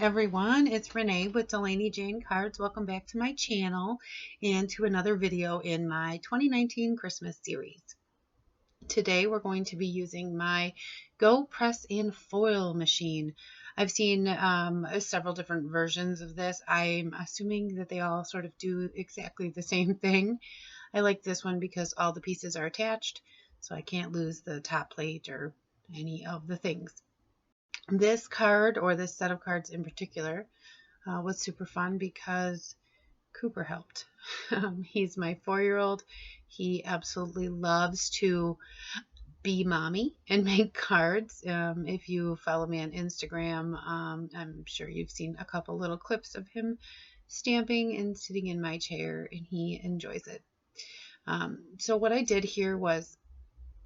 everyone, it's Renee with Delaney Jane Cards. Welcome back to my channel and to another video in my 2019 Christmas series. Today we're going to be using my Go Press and Foil machine. I've seen several different versions of this. I'm assuming that they all sort of do exactly the same thing. I like this one because all the pieces are attached, so I can't lose the top plate or any of the things. This card, or this set of cards in particular, was super fun because Cooper helped. He's my 4-year-old. He absolutely loves to be mommy and make cards. If you follow me on Instagram, I'm sure you've seen a couple little clips of him stamping and sitting in my chair, and he enjoys it. So what I did here was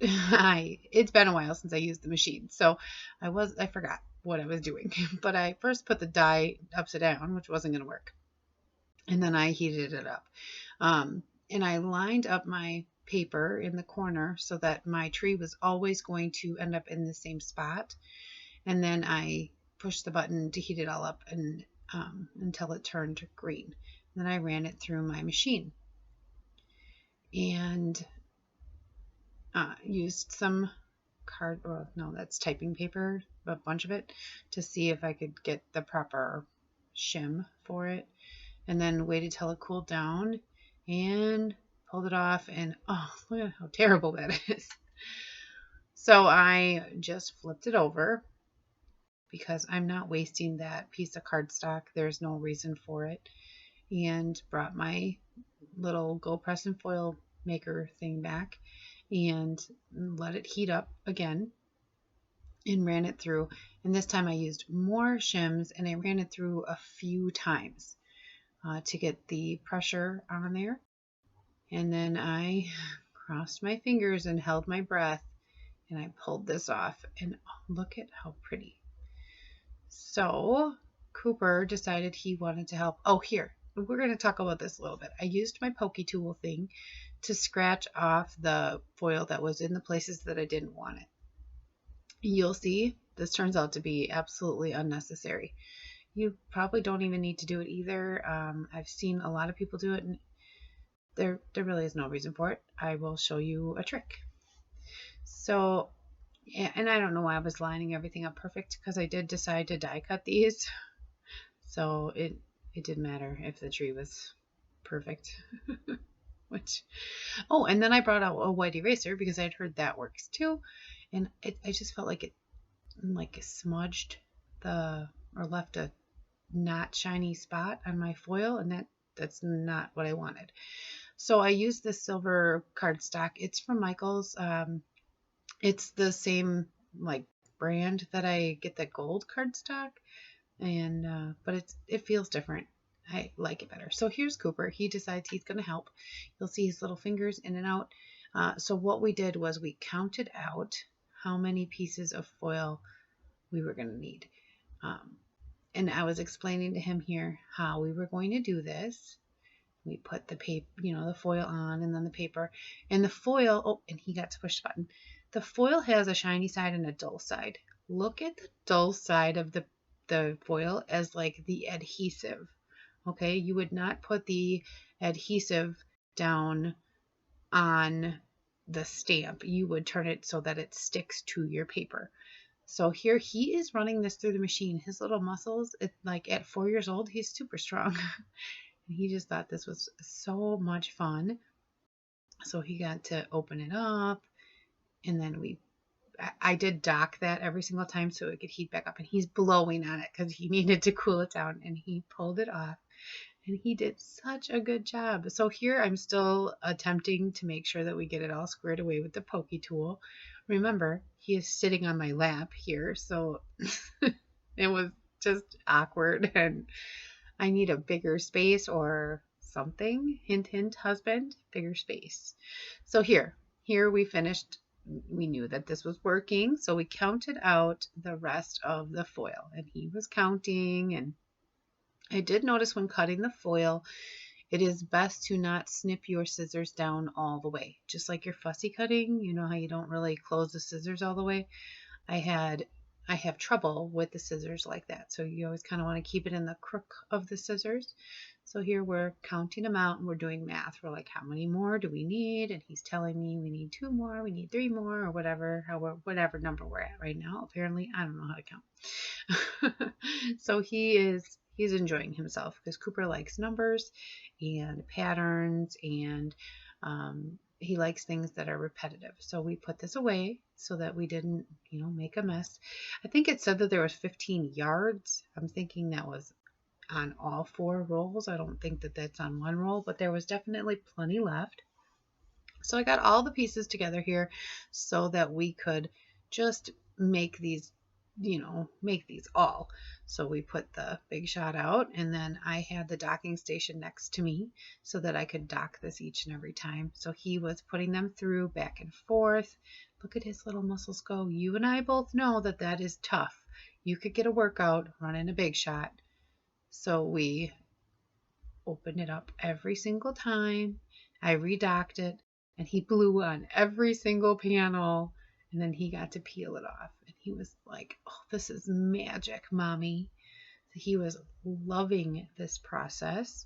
it's been a while since I used the machine, so I forgot what I was doing. But I first put the die upside down, which wasn't going to work, and then I heated it up, and I lined up my paper in the corner so that my tree was always going to end up in the same spot, and then I pushed the button to heat it all up and until it turned green. And then I ran it through my machine and used some card, or no, that's typing paper, a bunch of it, to see if I could get the proper shim for it, and then waited till it cooled down and pulled it off, and oh, look at how terrible that is. So I just flipped it over because I'm not wasting that piece of cardstock. There's no reason for it, and brought my little Go Press and Foil maker thing back and let it heat up again and ran it through. And this time I used more shims, and I ran it through a few times to get the pressure on there. And then I crossed my fingers and held my breath, and I pulled this off, and oh, look at how pretty. So Cooper decided he wanted to help. Oh, here, we're going to talk about this a little bit. I used my pokey tool thing to scratch off the foil that was in the places that I didn't want it. You'll see this turns out to be absolutely unnecessary. You probably don't even need to do it either. I've seen a lot of people do it, and there really is no reason for it. I will show you a trick. So, and I don't know why I was lining everything up perfect, because I did decide to die cut these. So it didn't matter if the tree was perfect. And then I brought out a white eraser because I'd heard that works too, and I just felt like it smudged or left a not shiny spot on my foil, and that's not what I wanted. So I used this silver cardstock. It's from Michaels. It's the same brand that I get the gold cardstock, and but it feels different. I like it better. So here's Cooper. He decides he's going to help. You'll see his little fingers in and out. So what we did was we counted out how many pieces of foil we were going to need. And I was explaining to him here how we were going to do this. We put the paper, the foil on, and then the paper. And the foil, oh, and he got to push the button. The foil has a shiny side and a dull side. Look at the dull side of the foil as like the adhesive. Okay, you would not put the adhesive down on the stamp. You would turn it so that it sticks to your paper. So here he is running this through the machine. His little muscles, at 4 years old, he's super strong. And he just thought this was so much fun. So he got to open it up, and then I did dock that every single time so it could heat back up, and he's blowing on it because he needed to cool it down, and he pulled it off. And he did such a good job. So here I'm still attempting to make sure that we get it all squared away with the pokey tool. Remember, he is sitting on my lap here, so it was just awkward, and I need a bigger space or something. Hint, hint, husband, bigger space. So here we finished. We knew that this was working, so we counted out the rest of the foil, and he was counting. And I did notice when cutting the foil, it is best to not snip your scissors down all the way. Just like your fussy cutting, you know how you don't really close the scissors all the way. I had I have trouble with the scissors like that. So you always kind of want to keep it in the crook of the scissors. So here we're counting them out and we're doing math. We're like, how many more do we need? And he's telling me we need 2 more, we need 3 more, or whatever number we're at right now. Apparently, I don't know how to count. So he's enjoying himself because Cooper likes numbers and patterns, and he likes things that are repetitive. So we put this away so that we didn't, make a mess. I think it said that there was 15 yards. I'm thinking that was on all 4 rolls. I don't think that that's on one roll, but there was definitely plenty left. So I got all the pieces together here so that we could just make these, make these all. So we put the Big Shot out, and then I had the docking station next to me so that I could dock this each and every time. So he was putting them through back and forth. Look at his little muscles go. You and I both know that that is tough. You could get a workout running a Big Shot. So we opened it up every single time. I redocked it, and he blew on every single panel, and then he got to peel it off. And he was like, oh, this is magic, Mommy. He was loving this process.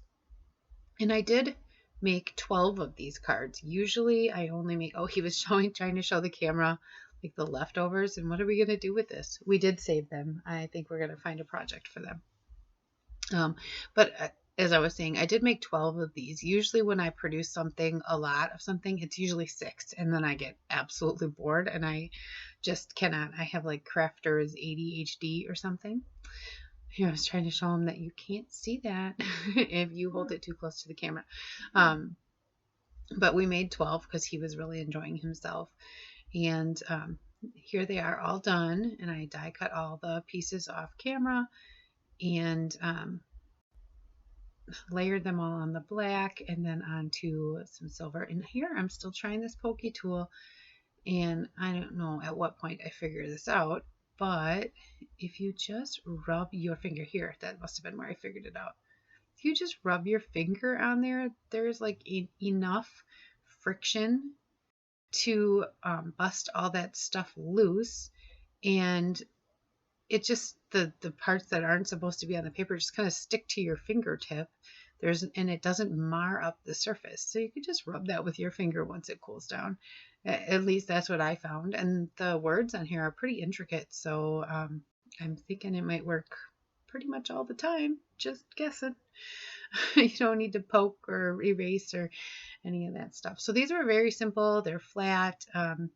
And I did make 12 of these cards. Usually I only make, he was trying to show the camera like the leftovers. And what are we going to do with this? We did save them. I think we're going to find a project for them. But as I was saying, I did make 12 of these. Usually when I produce a lot of something, it's usually 6, and then I get absolutely bored and I just cannot. I have like crafter's ADHD or something. Here, I was trying to show him that you can't see that if you hold it too close to the camera. But we made 12 because he was really enjoying himself. And here they are all done, and I die cut all the pieces off camera and layered them all on the black and then onto some silver. And here I'm still trying this pokey tool, and I don't know at what point I figured this out, but if you just rub your finger here, that must have been where I figured it out. If you just rub your finger on there, there's like enough friction to bust all that stuff loose, and it just the parts that aren't supposed to be on the paper just kind of stick to your fingertip. And it doesn't mar up the surface. So you could just rub that with your finger once it cools down. At least that's what I found. And the words on here are pretty intricate, so I'm thinking it might work pretty much all the time. Just guessing. You don't need to poke or erase or any of that stuff. So these are very simple. They're flat.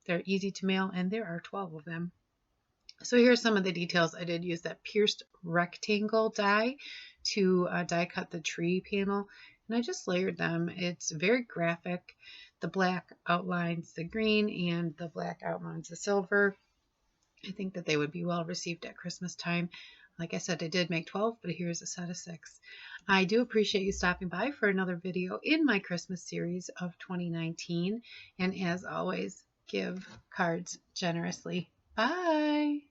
They're easy to mail, and there are 12 of them. So here's some of the details. I did use that pierced rectangle die to die cut the tree panel, and I just layered them. It's very graphic. The black outlines the green and the black outlines the silver. I think that they would be well received at Christmas time. Like I said, I did make 12, but here's a set of 6. I do appreciate you stopping by for another video in my Christmas series of 2019. And as always, give cards generously. Bye!